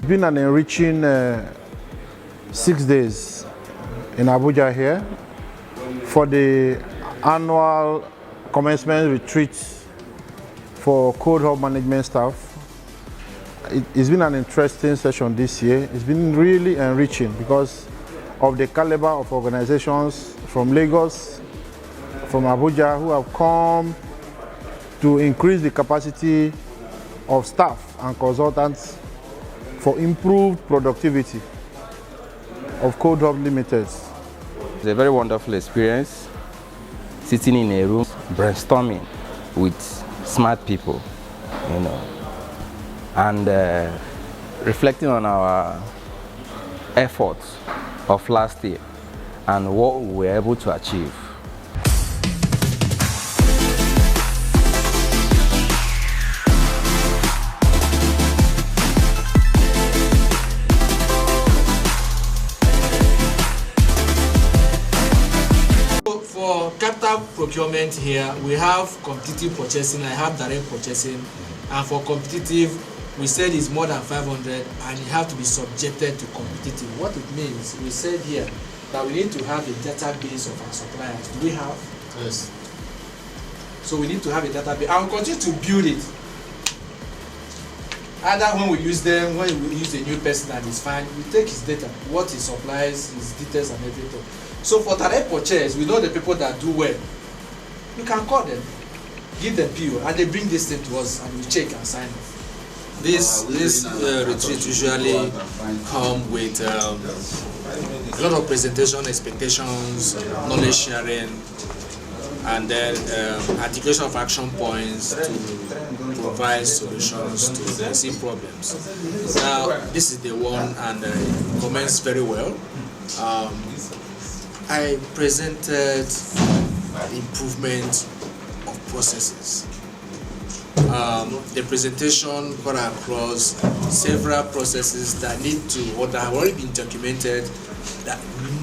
It's been an enriching 6 days in Abuja here for the annual commencement retreat for Coldhubs management staff. It's been an interesting session this year. It's been really enriching because of the caliber of organizations from Lagos, from Abuja, who have come to increase the capacity of staff and consultants for improved productivity of Coldhubs Limited. It's a very wonderful experience, sitting in a room, brainstorming with smart people, and reflecting on our efforts of last year and what we were able to achieve. For capital procurement here, we have competitive purchasing, I have direct purchasing, and for competitive, we said it's more than 500 and you have to be subjected to competitive. What it means, we said here that we need to have a database of our suppliers. Do we have? Yes. So we need to have a database. I will continue to build it. Either when we use them, when we use a new person and it's fine, we take his data, what he supplies, his details and everything. So for direct purchase, we know the people that do well. You can call them, give them PO, and they bring this thing to us and we check and sign off. This retreat usually come with a lot of presentation, expectations, knowledge sharing, and then articulation of action points to provide solutions to existing problems. Now, this is the one, and it commenced very well. I presented improvement of processes. The presentation got across several processes that need to, or that have already been documented, that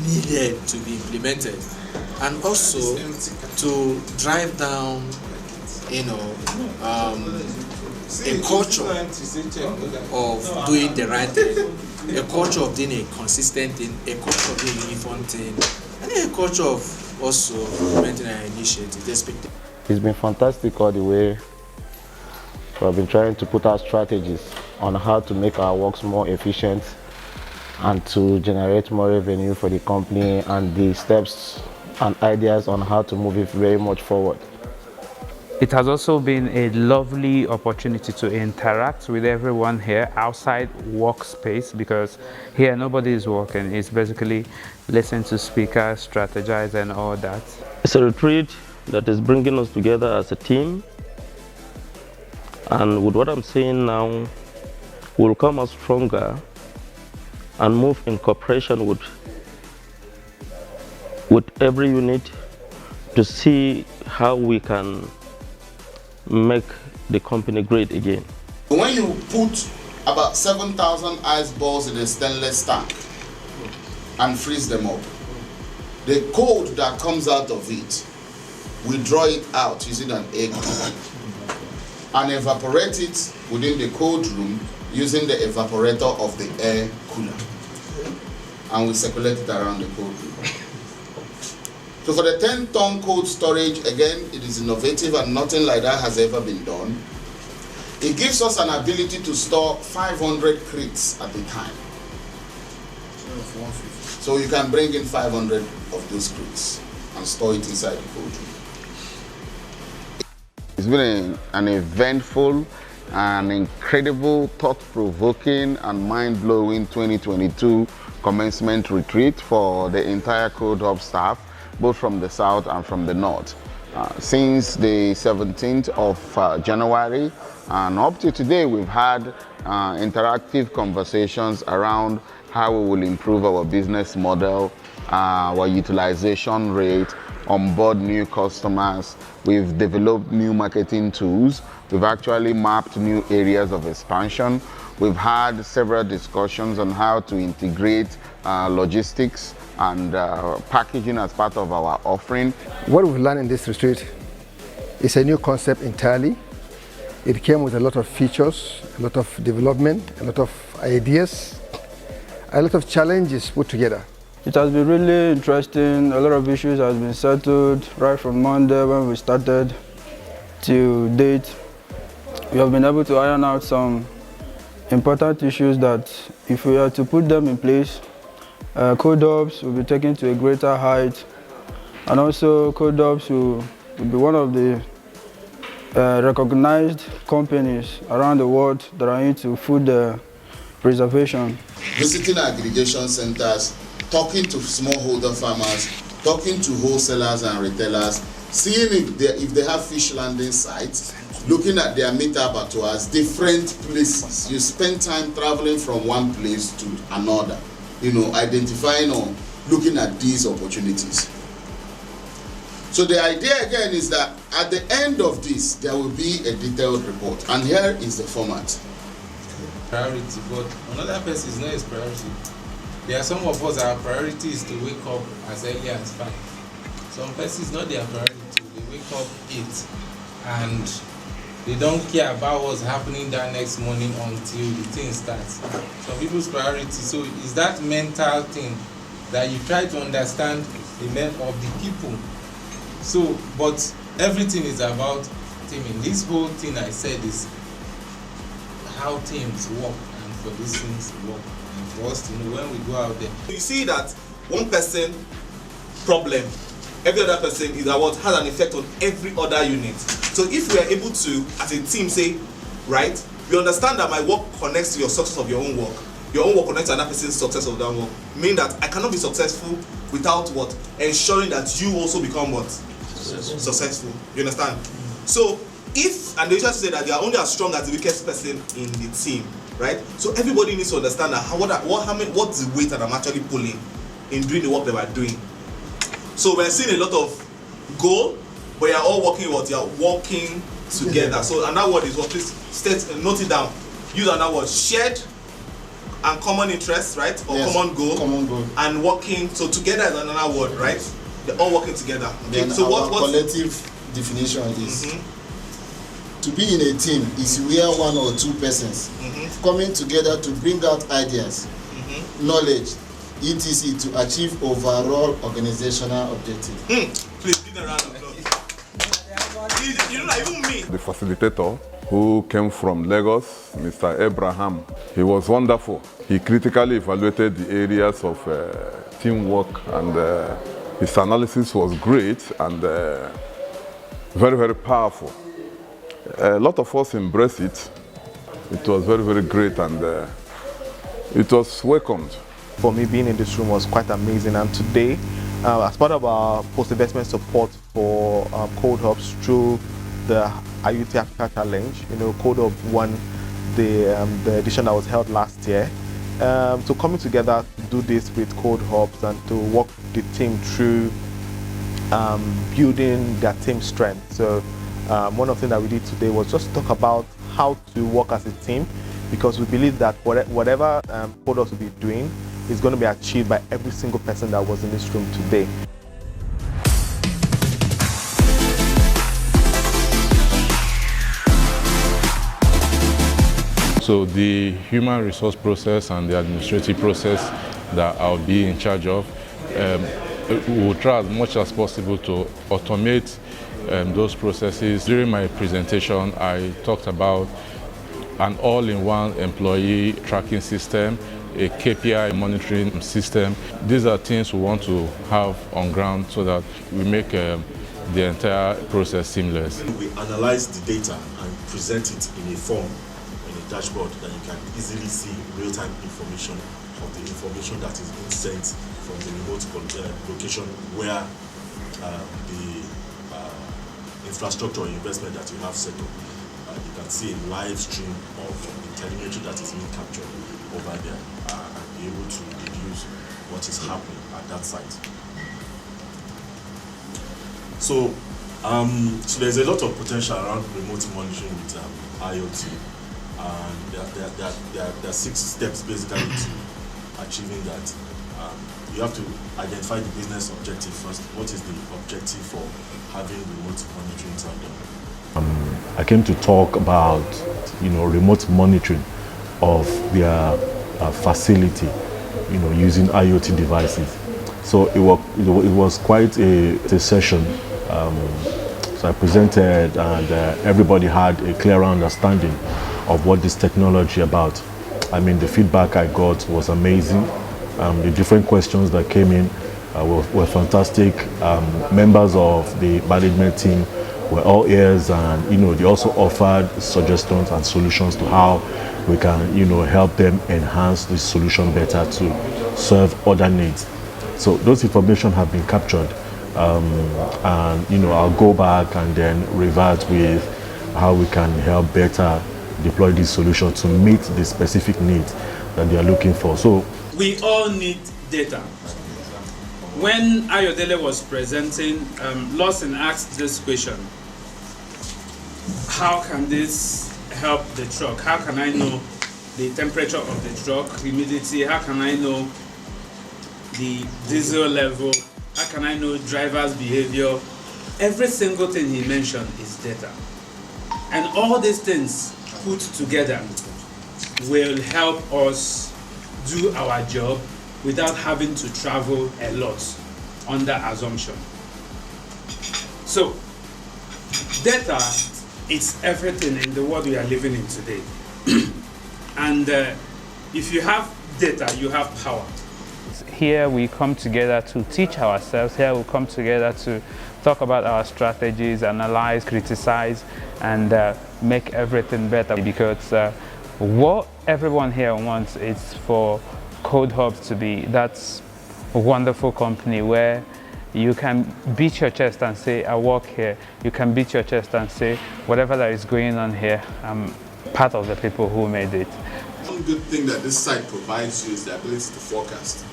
needed to be implemented, and also to drive down, a culture of doing the right thing, a culture of doing a consistent thing, a culture of doing a uniform thing, and a culture of also implementing an initiative. It's been fantastic all the way. So I've been trying to put out strategies on how to make our works more efficient and to generate more revenue for the company, and the steps and ideas on how to move it very much forward. It has also been a lovely opportunity to interact with everyone here outside workspace, because here nobody is working. It's basically listen to speakers, strategize and all that. It's a retreat that is bringing us together as a team, and with what I'm saying now, we'll come out stronger and move in cooperation with every unit to see how we can make the company great again. When you put about 7,000 ice balls in a stainless tank and freeze them up, the cold that comes out of it, we draw it out using an air cooler and evaporate it within the cold room using the evaporator of the air cooler, and we circulate it around the cold room. So for the 10-ton cold storage, again, it is innovative and nothing like that has ever been done. It gives us an ability to store 500 crates at a time. So you can bring in 500 of those crates and store it inside the cold room. It's been an eventful and incredible, thought-provoking and mind-blowing 2022 commencement retreat for the entire Coldhubs staff, both from the south and from the north. Since the 17th of January and up to today, we've had interactive conversations around how we will improve our business model, our utilization rate, onboard new customers. We've developed new marketing tools. We've actually mapped new areas of expansion. We've had several discussions on how to integrate logistics and packaging as part of our offering. What we've learned in this retreat is a new concept entirely. It came with a lot of features, a lot of development, a lot of ideas, a lot of challenges put together. It has been really interesting. A lot of issues have been settled right from Monday when we started to date. We have been able to iron out some important issues that if we are to put them in place, Coldhubs will be taken to a greater height, and also Coldhubs will be one of the recognized companies around the world that are into food preservation. Visiting aggregation centers, talking to smallholder farmers, talking to wholesalers and retailers, seeing if they have fish landing sites, looking at their meat abattoirs, different places. You spend time traveling from one place to another, identifying or looking at these opportunities. So the idea again is that at the end of this, there will be a detailed report. And here is the format. Priority, but another person is not his priority. There are some of us, our priority is to wake up as early as 5. Some persons, not their priority. They wake up 8 and they don't care about what's happening that next morning until the thing starts. Some people's priority, so is that mental thing that you try to understand the men of the people. So, but everything is about teaming. This whole thing I said is how teams work and for these things to work. And for us to know when we go out there. You see that one person problem, every other person is what has an effect on every other unit. So if we are able to, as a team, say, right, we understand that my work connects to your success of your own work. Your own work connects to another person's success of that work. Meaning that I cannot be successful without what? Ensuring that you also become what? Successful. You understand? So if, and they just say that they are only as strong as the weakest person in the team, right? So everybody needs to understand that what's the weight that I'm actually pulling in doing the work that we're doing. So we're seeing a lot of goal, but you're all working what? You're working together. So another word is what? Please note it down. Use another word. Shared and common interest, right? Or yes, common goal. And working. So together is another word, right? They're all working together. Okay. Then so what collective definition is to be in a team is where one or two persons coming together to bring out ideas, knowledge, etc. to achieve overall organizational objective. Please give them a round of applause. You know, even me. The facilitator who came from Lagos, Mr. Abraham, he was wonderful. He critically evaluated the areas of teamwork, and his analysis was great and very, very powerful. A lot of us embraced it. It was very, very great, and it was welcomed. For me, being in this room was quite amazing, and today, as part of our post-investment support for Coldhubs through the IoT Africa Challenge, Coldhubs won the edition that was held last year. So coming together to do this with Coldhubs and to walk the team through building their team strength. So one of the things that we did today was just talk about how to work as a team, because we believe that whatever Coldhubs will be doing is going to be achieved by every single person that was in this room today. So the human resource process and the administrative process that I'll be in charge of, we will try as much as possible to automate those processes. During my presentation, I talked about an all-in-one employee tracking system, a KPI monitoring system. These are things we want to have on ground so that we make the entire process seamless. We analyze the data and present it in a form, in a dashboard, that you can easily see real-time information of the information that is being sent from the remote location where the infrastructure or investment that you have set up. You can see a live stream of the telemetry that is being captured over there and be able to deduce what is happening at that site. So there's a lot of potential around remote monitoring with IoT, and there are 6 steps basically to achieving that. You have to identify the business objective first. What is the objective for having remote monitoring done? I came to talk about, remote monitoring of their facility, using IoT devices. So it was quite a session. So I presented, and everybody had a clearer understanding of what this technology about. I mean, the feedback I got was amazing. The different questions that came in were fantastic. Members of the management team were all ears, and they also offered suggestions and solutions to how we can help them enhance this solution better to serve other needs. So those information have been captured, and I'll go back and then revert with how we can help better deploy this solution to meet the specific needs that they are looking for. So we all need data. When Ayodele was presenting, Lawson asked this question: how can this help the truck? How can I know the temperature of the truck, humidity? How can I know the diesel level? How can I know driver's behavior? Every single thing he mentioned is data. And all these things put together will help us do our job without having to travel a lot under assumption. So, data is everything in the world we are living in today. And if you have data, you have power. Here we come together to teach ourselves. Here we come together to talk about our strategies, analyze, criticize, and make everything better. Because what everyone here wants is for Coldhubs to be that wonderful company where you can beat your chest and say, I work here. You can beat your chest and say, whatever that is going on here, I'm part of the people who made it. One good thing that this site provides you is the ability to forecast.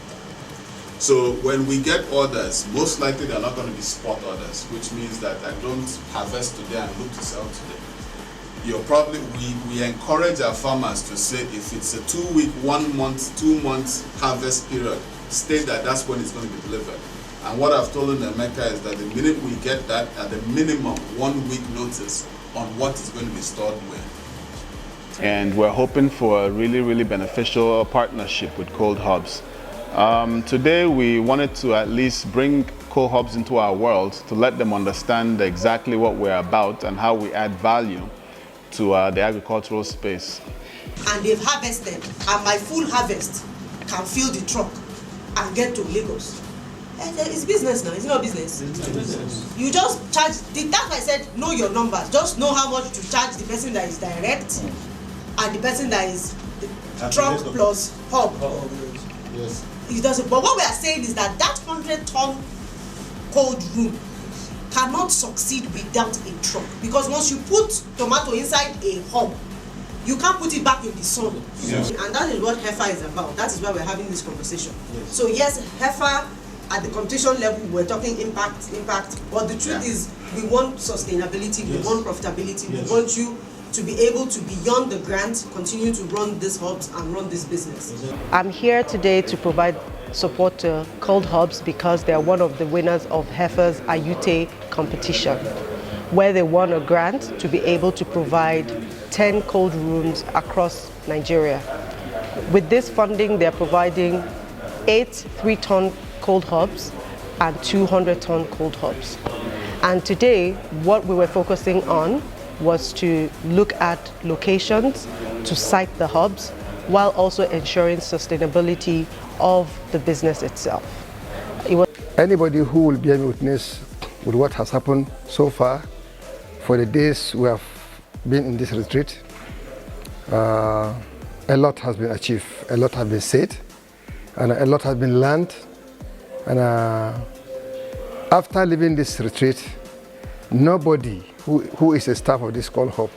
So when we get orders, most likely they're not going to be spot orders, which means that I don't harvest today and look to sell today. We encourage our farmers to say if it's a 2 week, 1 month, 2 months harvest period, state that that's when it's going to be delivered. And what I've told Emeka is that the minute we get that, at the minimum 1 week notice on what is going to be stored where. And we're hoping for a really, really beneficial partnership with Coldhubs. Today we wanted to at least bring Coldhubs into our world to let them understand exactly what we're about and how we add value to the agricultural space. And they've harvested, and my full harvest can fill the truck and get to Lagos. It's business now, it's not business. You just charge, that's why I said know your numbers. Just know how much to charge the person that is direct and the person that is the truck plus hub. Yes. It doesn't, but what we are saying is that 100-ton cold room cannot succeed without a truck, because once you put tomato inside a hub, you can't put it back in the sun. Yes. And that is what HEFA is about. That is why we're having this conversation. Yes. So yes, HEFA at the competition level, we're talking impact, but the truth is we want sustainability, we want profitability, we want you to be able to, beyond the grant, continue to run these hubs and run this business. I'm here today to provide support to Coldhubs because they are one of the winners of HEFA's IoT competition, where they won a grant to be able to provide 10 cold rooms across Nigeria. With this funding, they're providing 8 3-ton cold hubs and 200-ton cold hubs. And today, what we were focusing on was to look at locations to site the hubs while also ensuring sustainability of the business itself. Anybody who will be a witness with what has happened so far for the days we have been in this retreat, a lot has been achieved, a lot has been said, and a lot has been learned. And after leaving this retreat, nobody who is a staff of this Coldhub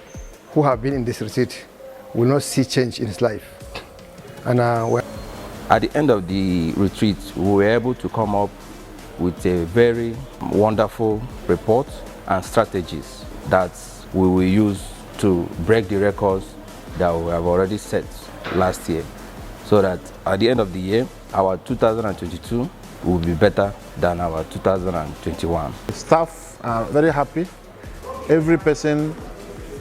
who have been in this retreat will not see change in his life. And at the end of the retreat, we were able to come up with a very wonderful report and strategies that we will use to break the records that we have already set last year, so that at the end of the year, our 2022 will be better than our 2021. Staff are very happy. Every person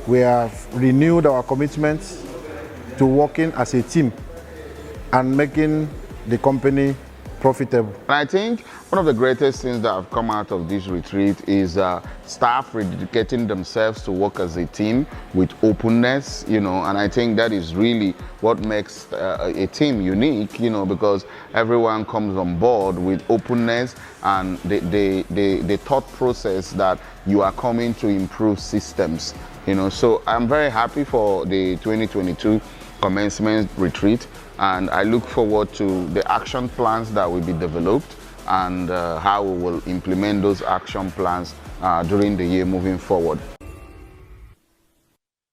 we have renewed our commitment to working as a team and making the company profitable. And I think one of the greatest things that have come out of this retreat is staff dedicating themselves to work as a team with openness, you know, and I think that is really what makes a team unique, you know, because everyone comes on board with openness and the thought process that you are coming to improve systems, you know. So I'm very happy for the 2022 commencement retreat, and I look forward to the action plans that will be developed and how we will implement those action plans during the year moving forward.